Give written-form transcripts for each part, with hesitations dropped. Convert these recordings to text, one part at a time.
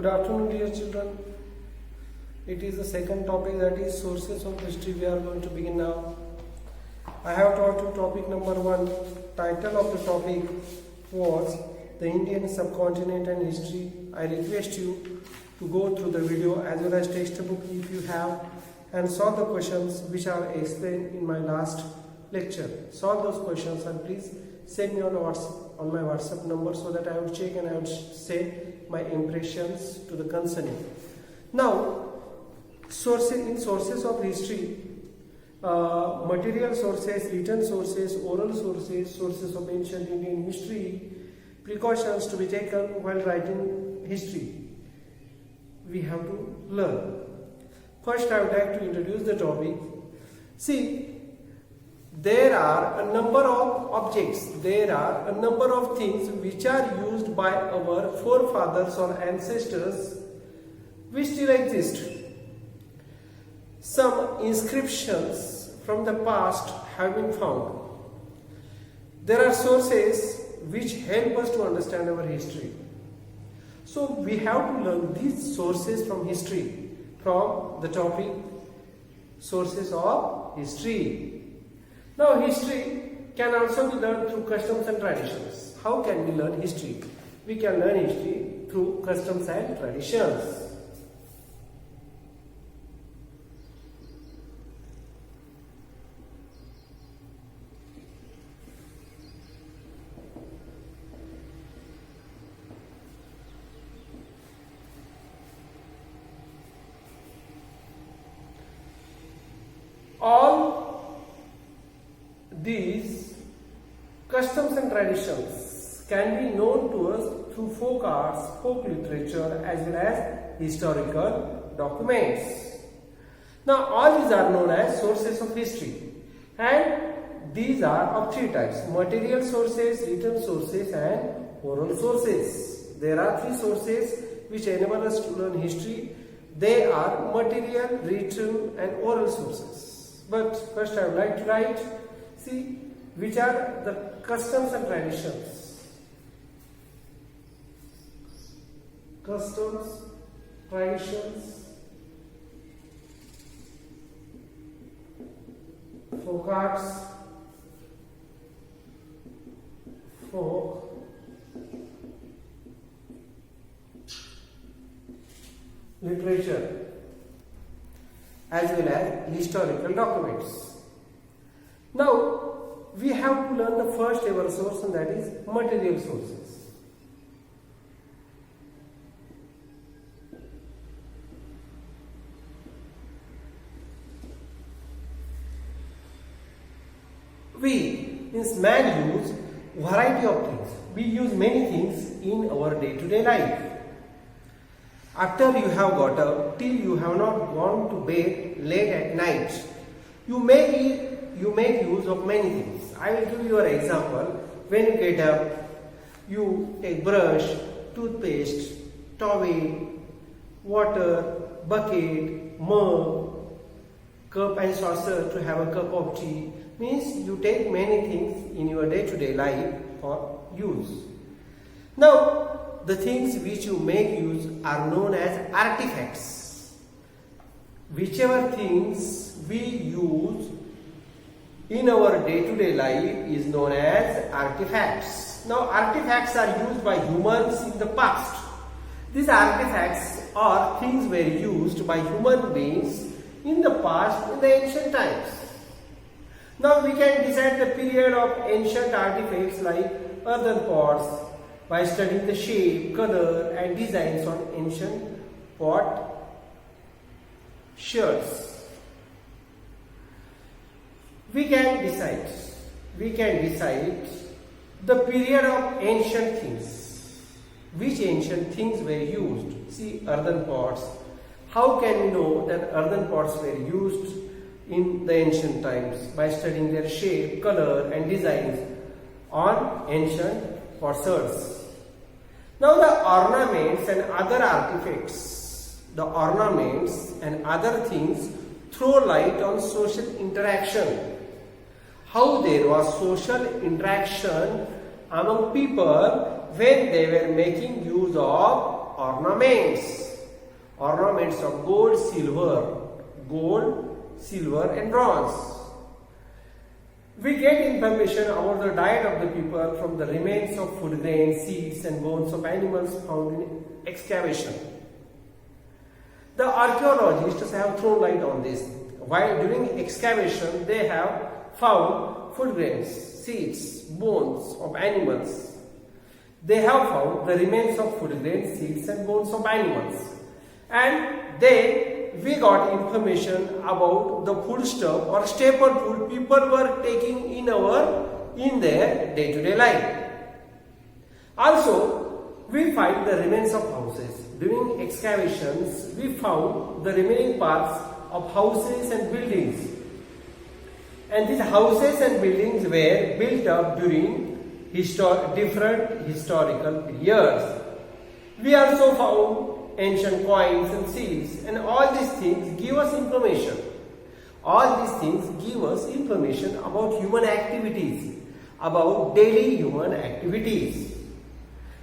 Good afternoon, dear children. It is the second topic, that is sources of history. We are going to begin now. I have taught you topic number 1. Title of the topic was the Indian subcontinent and history. I request you to go through the video as well as textbook if you have, and solve the questions which are explained in my last lecture. Solve those questions and please send me on my WhatsApp number so that I would check and I would say my impressions to the concerning. Now, sources of history, material sources, written sources, oral sources, sources of ancient Indian history, precautions to be taken while writing history. We have to learn. First, I would like to introduce the topic. See, there are a number of objects, there are a number of things which are used by our forefathers or ancestors which still exist. Some inscriptions from the past have been found. There are sources which help us to understand our history. So we have to learn these sources from history, from the topic sources of history. Now, history can also be learned through customs and traditions. How can we learn history? We can learn history through customs and traditions. All these customs and traditions can be known to us through folk arts, folk literature, as well as historical documents. Now, all these are known as sources of history, and these are of three types: material sources, written sources, and oral sources. There are three sources which enable us to learn history. They are material, written, and oral sources. But first I would like to write, see, which are the customs and traditions. Customs, traditions, folk arts, folk literature, as well as historical documents. Now, we have to learn the first ever source, and that is material sources. Man use variety of things. We use many things in our day-to-day life. After you have got up, till you have not gone to bed late at night, you make use of many things. I will give you an example. When you get up, you take brush, toothpaste, towel, water, bucket, mug, cup and saucer to have a cup of tea. Means you take many things in your day-to-day life for use. Now, the things which you make use are known as artifacts. Whichever things we use in our day-to-day life is known as artifacts. Now, artifacts are used by humans in the past. These artifacts or things were used by human beings in the past, in the ancient times. Now, we can decide the period of ancient artifacts like earthen pots by studying the shape, color, and designs on ancient pot shards. We can decide the period of ancient things. Which ancient things were used? See, earthen pots. How can we know that earthen pots were used in the ancient times? By studying their shape, color, and designs on ancient potsherds. Now, the ornaments and other artifacts, the ornaments and other things throw light on social interaction. How there was social interaction among people when they were making use of ornaments. Ornaments of gold, silver and bronze. We get information about the diet of the people from the remains of food grains, seeds and bones of animals found in excavation. The archaeologists have thrown light on this. While during excavation they have found food grains, seeds, bones of animals. They have found the remains of food grains, seeds and bones of animals. And then we got information about the food stuff or staple food people were taking in their day-to-day life. Also, we find the remains of houses. During excavations, we found the remaining parts of houses and buildings. And these houses and buildings were built up during different historical periods. We also found ancient coins and seals, and all these things give us information. All these things give us information about human activities, about daily human activities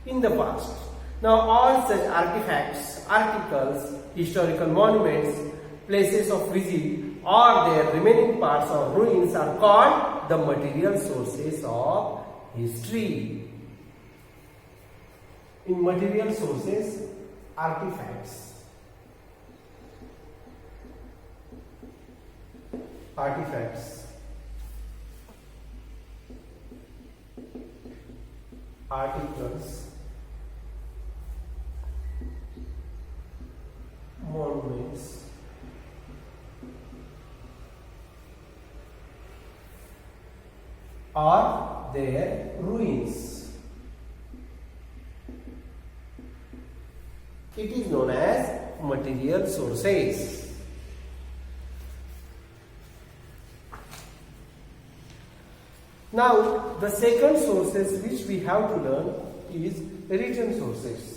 in the past. Now all such artifacts, articles, historical monuments, places of visit or their remaining parts or ruins are called the material sources of history. In material sources, artifacts, articles, monuments, or their ruins. It is known as material sources. Now, the second sources which we have to learn is written sources.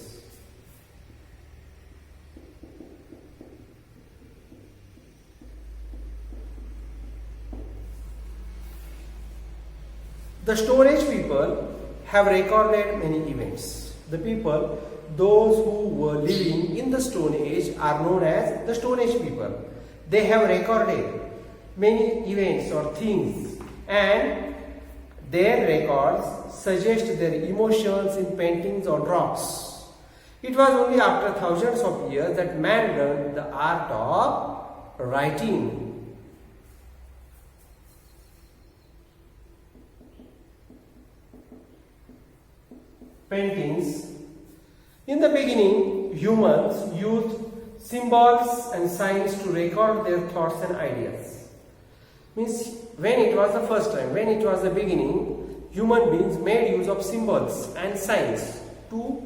The Stone Age people have recorded many events. The people, those who were living in the Stone Age, are known as the Stone Age people. They have recorded many events or things, and their records suggest their emotions in paintings or rocks. It was only after thousands of years that man learned the art of writing. Paintings. In the beginning, humans used symbols and signs to record their thoughts and ideas. Means when it was the first time, when it was the beginning, human beings made use of symbols and signs to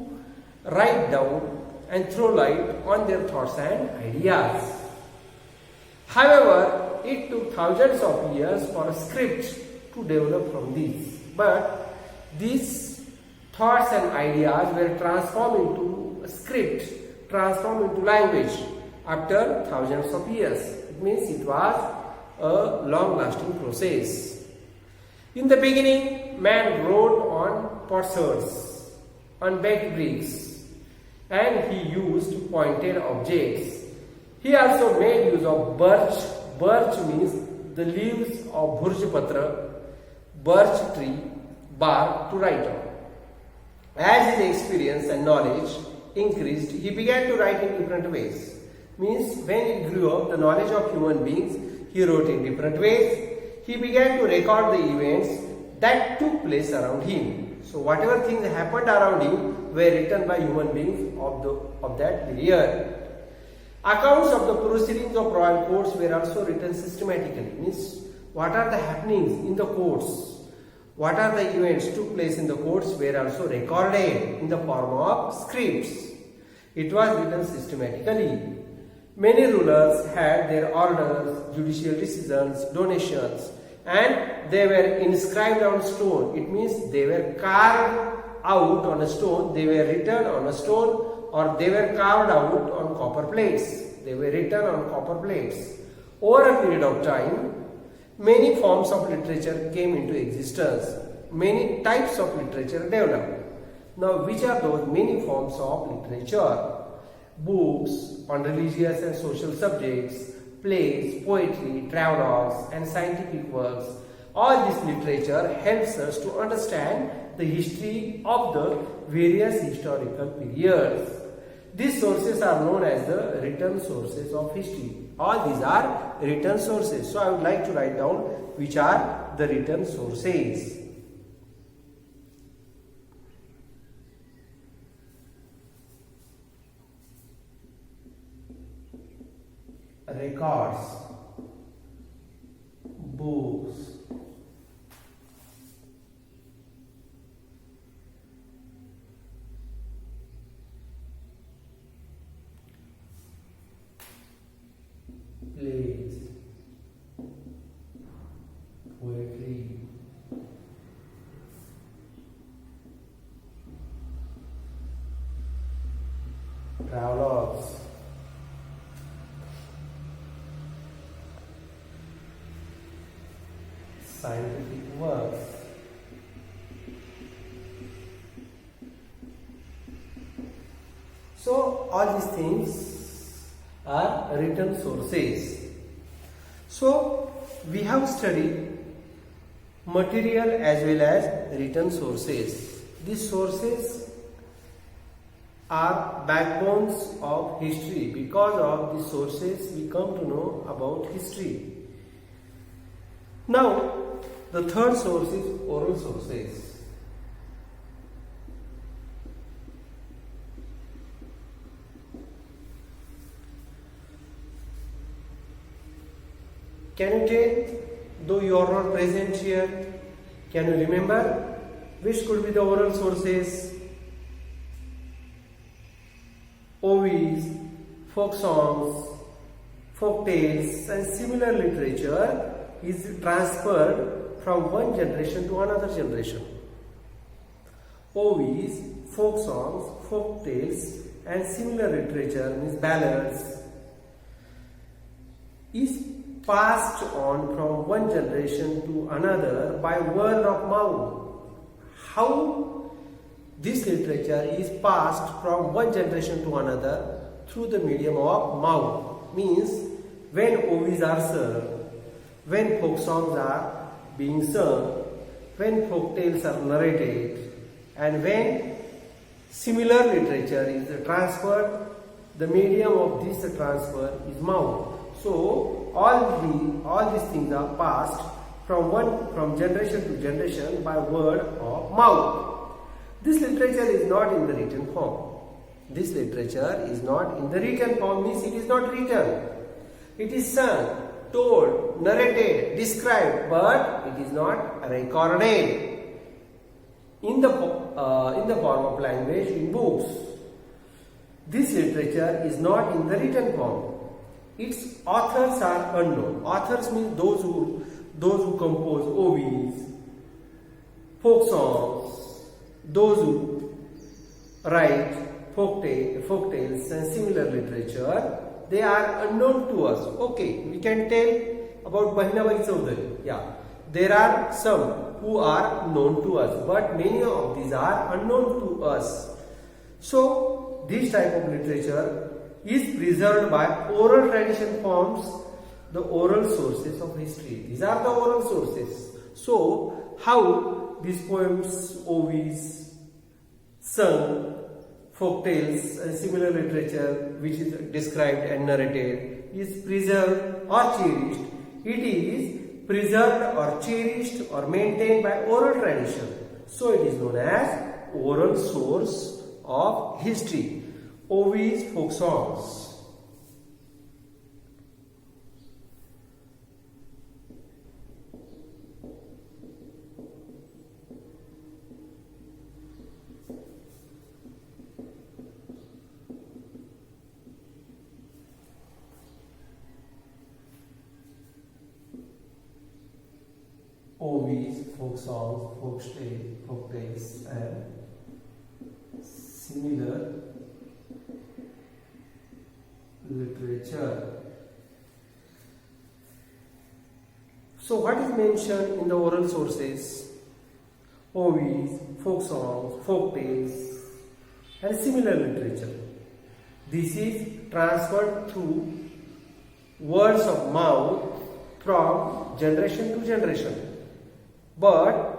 write down and throw light on their thoughts and ideas. However, it took thousands of years for a script to develop from these. But these thoughts and ideas were transformed into a script, transformed into language after thousands of years. It means it was a long-lasting process. In the beginning, man wrote on potsherds, on baked bricks, and he used pointed objects. He also made use of birch. Birch means the leaves of bhurjpatra, birch tree, bark to write on. As his experience and knowledge increased, he began to write in different ways. Means when he grew up, the knowledge of human beings, he wrote in different ways. He began to record the events that took place around him. So whatever things happened around him were written by human beings of that period. Accounts of the proceedings of royal courts were also written systematically. Means what are the happenings in the courts? What are the events took place in the courts were also recorded in the form of scripts. It was written systematically. Many rulers had their orders, judicial decisions, donations, and they were inscribed on stone. It means they were carved out on a stone, they were written on a stone, or they were carved out on copper plates. They were written on copper plates. Over a period of time, many forms of literature came into existence. Many types of literature developed. Now, which are those many forms of literature? Books on religious and social subjects, plays, poetry, travelogues, and scientific works. All this literature helps us to understand the history of the various historical periods. These sources are known as the written sources of history. All these are written sources. So I would like to write down which are the written sources. Records, books, plays, poetry, travelogues, scientific works. So all these things are written sources. So we have studied material as well as written sources. These sources are backbones of history. Because of these sources we come to know about history. Now the third source is oral sources. Can you tell, though you are not present here, can you remember which could be the oral sources? Ovies, folk songs, folk tales and similar literature is transferred from one generation to another generation. Ovies, folk songs, folk tales and similar literature means ballads is passed on from one generation to another by word of mouth. How this literature is passed from one generation to another? Through the medium of mouth. Means when ovies are sung, when folk songs are being sung, when folk tales are narrated, and when similar literature is transferred, the medium of this transfer is mouth. So all these things are passed from generation to generation by word of mouth. This literature is not in the written form. This literature is not in the written form, means it is not written. It is sung, told, narrated, described, but it is not recorded in the form of language in books. This literature is not in the written form. Its authors are unknown. Authors means those who compose ovies, folk songs, those who write folk tales and similar literature. They are unknown to us. Okay, we can tell about Bahinabai Chaudhary. Yeah, there are some who are known to us, but many of these are unknown to us. So this type of literature is preserved by oral tradition forms the oral sources of history. These are the oral sources. So how these poems, ovies, sung, folk tales and similar literature which is described and narrated is preserved or cherished? It is preserved or cherished or maintained by oral tradition. So it is known as oral source of history. Ovies, folk songs. Ovies, folk songs, folk tales and similar literature. So what is mentioned in the oral sources? Ovies, folk songs, folk tales, and similar literature. This is transferred through words of mouth from generation to generation. But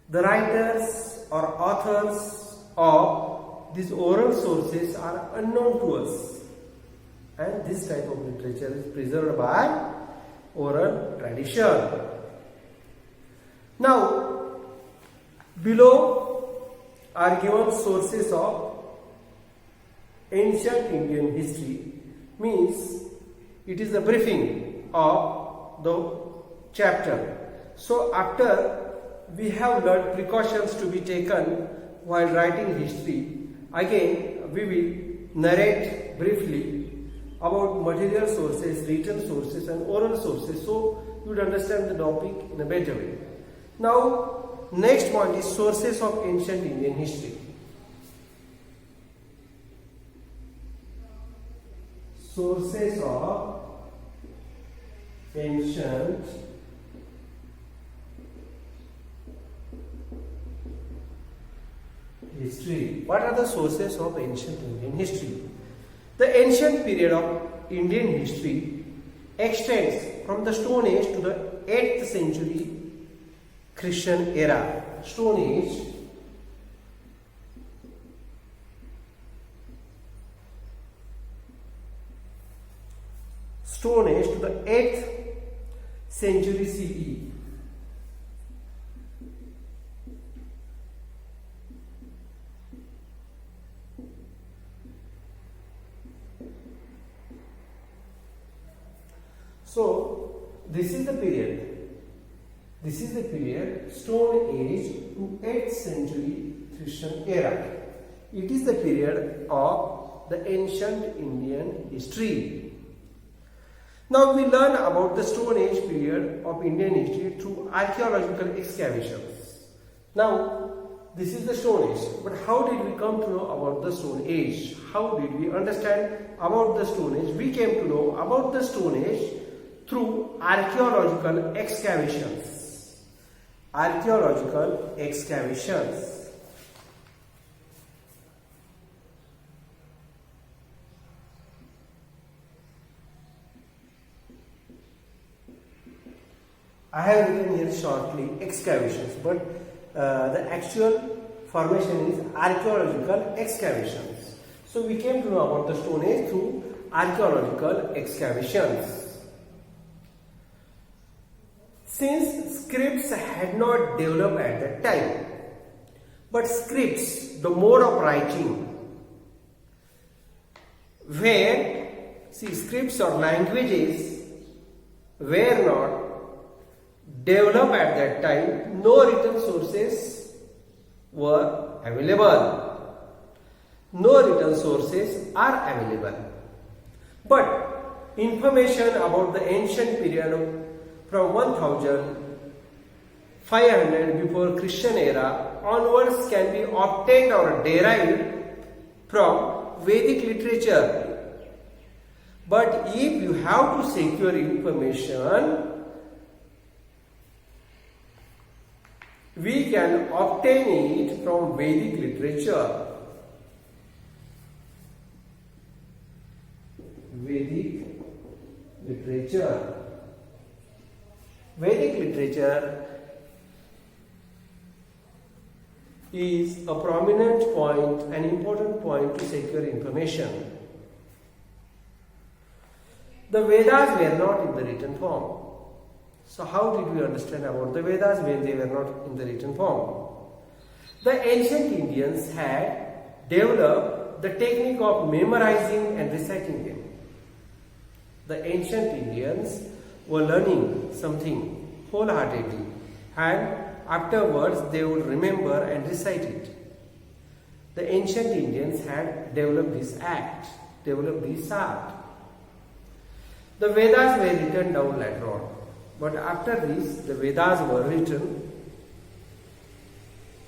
the writers or authors of these oral sources are unknown to us, and this type of literature is preserved by oral tradition. Now, below are given sources of ancient Indian history, means it is the briefing of the chapter. So after we have learned precautions to be taken while writing history, again we will narrate briefly about material sources, written sources and oral sources, so you would understand the topic in a better way. Now, next one is sources of ancient Indian history. Sources of ancient history. What are the sources of ancient Indian history? The ancient period of Indian history extends from the Stone Age to the 8th century Christian era. Stone Age to the 8th century CE. So this is the period Stone Age to 8th century Christian era. It is the period of the ancient Indian history. Now we learn about the Stone Age period of Indian history through archaeological excavations. Now this is the Stone Age, but how did we come to know about the Stone Age? How did we understand about the Stone Age? We came to know about the Stone Age through archaeological excavations. Archaeological excavations. I have written here shortly excavations, but the actual formation is archaeological excavations. So we came to know about the Stone Age through archaeological excavations. Since scripts had not developed at that time, but scripts, the mode of writing, where, scripts or languages were not developed at that time, no written sources were available. No written sources are available. But information about the ancient period from 1500 before Christian era onwards can be obtained or derived from Vedic literature. But if you have to secure information, we can obtain it from Vedic literature. Vedic literature. Vedic literature is a prominent point, an important point to secure information. The Vedas were not in the written form. So how did we understand about the Vedas when they were not in the written form? The ancient Indians had developed the technique of memorizing and reciting them. The ancient Indians were learning something wholeheartedly, and afterwards they would remember and recite it. The ancient Indians had developed this art. The Vedas were written down later on, but after this the Vedas were written.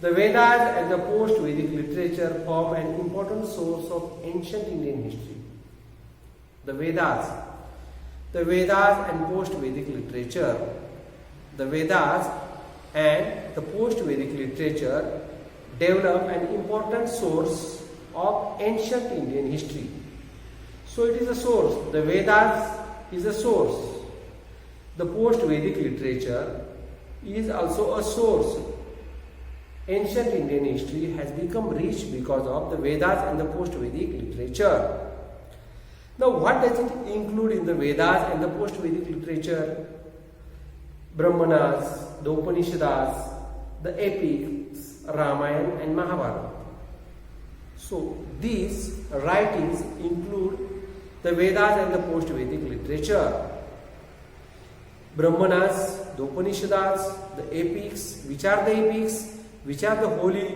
The Vedas and the post-Vedic literature form an important source of ancient Indian history. The Vedas and post-Vedic literature. The Vedas and the post-Vedic literature develop an important source of ancient Indian history. So it is a source. The Vedas is a source. The post-Vedic literature is also a source. Ancient Indian history has become rich because of the Vedas and the post-Vedic literature. Now, what does it include in the Vedas and the post-Vedic literature? Brahmanas, the Upanishads, the epics, Ramayana and Mahabharata. So, these writings include the Vedas and the post-Vedic literature. Brahmanas, the Upanishads, the epics. Which are the epics? Which are the holy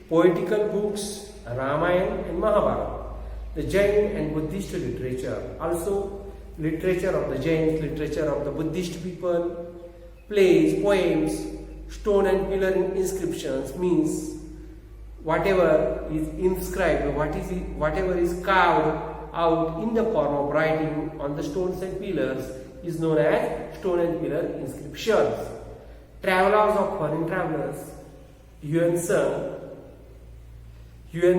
poetical books? Ramayana and Mahabharata. The Jain and Buddhist literature. Also, literature of the Jains, literature of the Buddhist people, plays, poems, stone and pillar inscriptions, means whatever is inscribed, whatever is carved out in the form of writing on the stones and pillars is known as stone and pillar inscriptions. Travelogues of foreign travelers. Yuan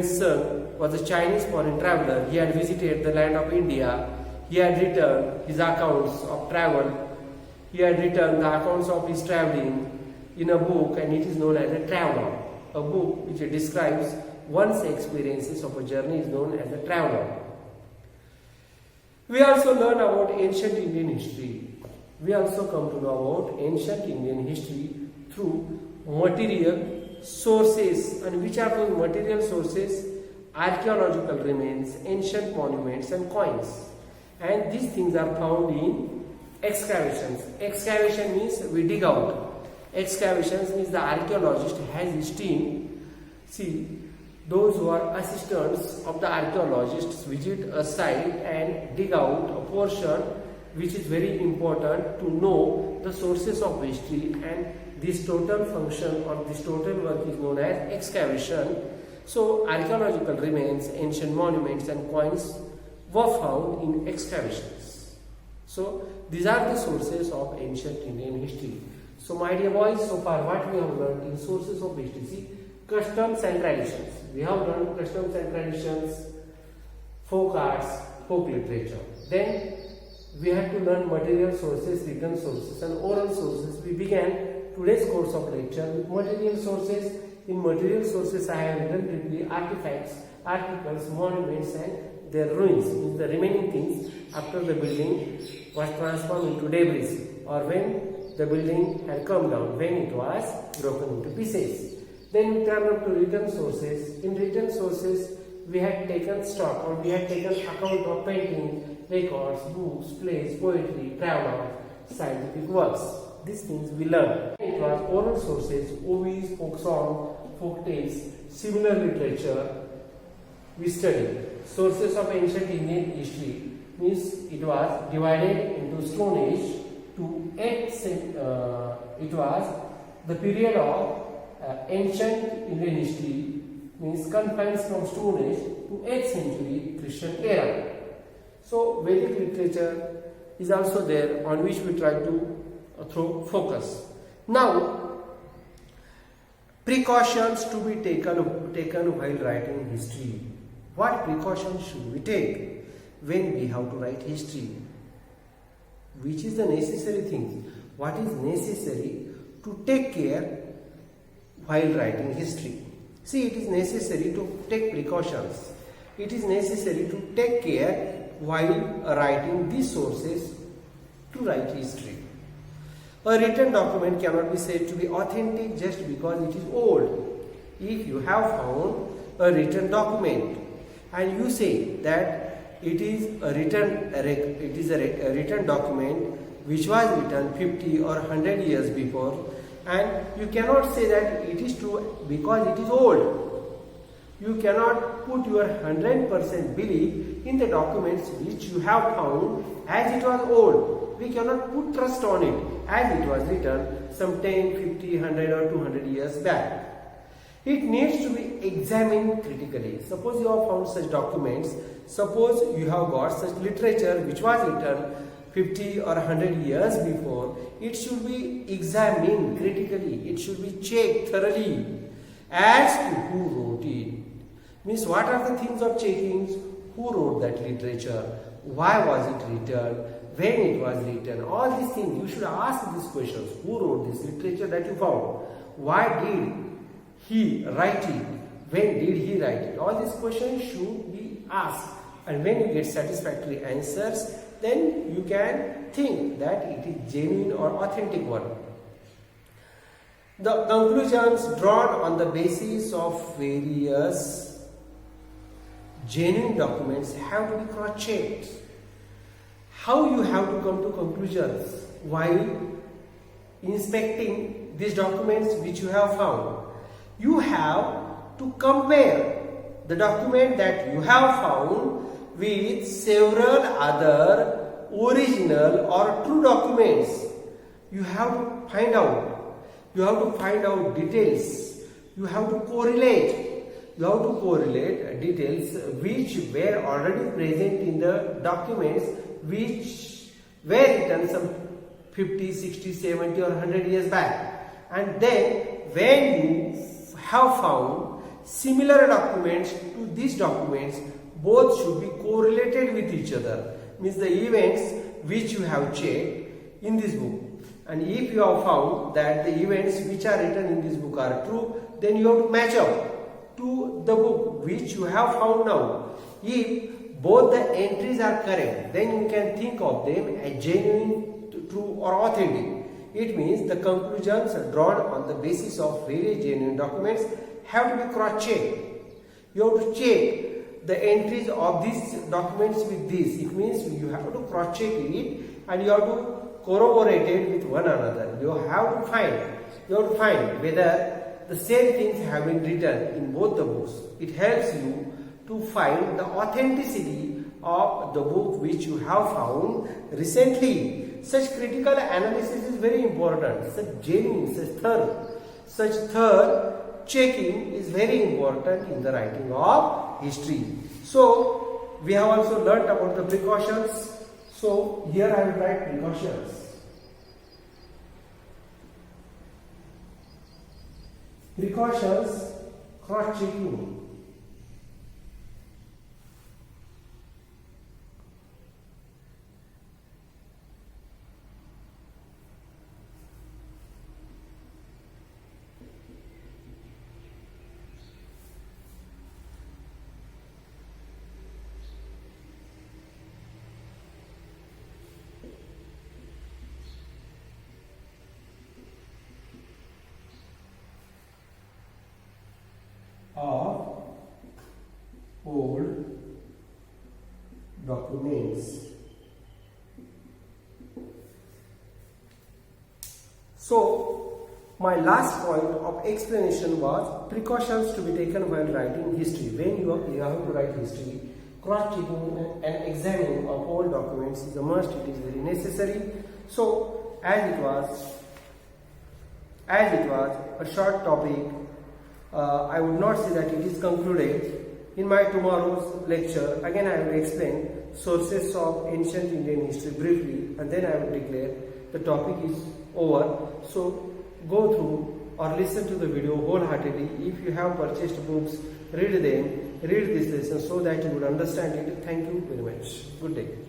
Sheng was a Chinese foreign traveler. He had visited the land of India. He had written his accounts of travel. He had written the accounts of his traveling in a book, and it is known as a travelogue. A book which describes one's experiences of a journey is known as a travelogue. We also learn about ancient Indian history. We also come to know about ancient Indian history through material sources. And which are those material sources? Archaeological remains, ancient monuments and coins. And these things are found in excavations. Excavation means we dig out. Excavations means the archaeologist has his team. See, those who are assistants of the archaeologists visit a site and dig out a portion which is very important to know the sources of history, and this total function or this total work is known as excavation. So archaeological remains, ancient monuments and coins were found in excavations. So these are the sources of ancient Indian history. So my dear boys, so far what we have learned in sources of history. See, customs and traditions. We have learned customs and traditions, folk arts, folk literature. Then we had to learn material sources, written sources and oral sources. We began today's course of lecture with material sources. In material sources I have written briefly artifacts, articles, monuments and their ruins, means the remaining things after the building was transformed into debris, or when the building had come down, when it was broken into pieces. Then we turn up to written sources. In written sources we had taken stock, or we had taken account of painting, records, books, plays, poetry, travelogue, scientific works. These things we learned. It was oral sources, ovies, folk song, folk tales, similar literature we studied. Sources of ancient Indian history means it was divided into Stone Age to 8th century. It was the period of ancient Indian history, means confines from Stone Age to 8th century Christian era. So Vedic literature is also there, on which we try to throw focus. Now, precautions to be taken while writing history. What precautions should we take when we have to write history? Which is the necessary thing? What is necessary to take care while writing history? See, it is necessary to take precautions. It is necessary to take care while writing these sources to write history. A written document cannot be said to be authentic just because it is old. If you have found a written document and you say that it is a written document which was written 50 or 100 years before, and you cannot say that it is true because it is old. You cannot put your 100% belief in the documents which you have found as it was old. We cannot put trust on it as it was written some 10, 50, 100 or 200 years back. It needs to be examined critically. Suppose you have found such documents, suppose you have got such literature which was written 50 or 100 years before, it should be examined critically, it should be checked thoroughly. as to who wrote it. Means what are the things of checking? Who wrote that literature? Why was it written? When it was written? All these things. You should ask these questions. Who wrote this literature that you found? Why did he write it? When did he write it? All these questions should be asked. And when you get satisfactory answers, then you can think that it is genuine or authentic one. The conclusions drawn on the basis of various genuine documents have to be cross-checked. How you have to come to conclusions while inspecting these documents which you have found? You have to compare the document that you have found with several other original or true documents. You have to find out. You have to find out details. You have to correlate. You have to correlate details which were already present in the documents which were written some 50, 60, 70 or 100 years back. And then when you have found similar documents to these documents, both should be correlated with each other. Means the events which you have checked in this book. And if you have found that the events which are written in this book are true, then you have to match up to the book which you have found now. If both the entries are correct, then you can think of them as genuine, true or authentic. It means the conclusions drawn on the basis of various genuine documents have to be cross-checked. You have to check the entries of these documents with this. It means you have to cross-check it and you have to corroborate it with one another. You have to find whether the same things have been written in both the books. It helps you to find the authenticity of the book which you have found recently. Such critical analysis is very important. Such genuine, such thorough checking is very important in the writing of history. So, we have also learnt about the precautions. So, here I will write precautions. Precautions, cross-checking. Of old documents. So, my last point of explanation was precautions to be taken while writing history. When you have to write history, cross-checking and examining of old documents is a must. It is very necessary. So, as it was a short topic, I would not say that it is concluded. In my tomorrow's lecture, again I will explain sources of ancient Indian history briefly, and then I will declare the topic is over. So go through or listen to the video wholeheartedly. If you have purchased books, read them, read this lesson so that you would understand it. Thank you very much. Good day.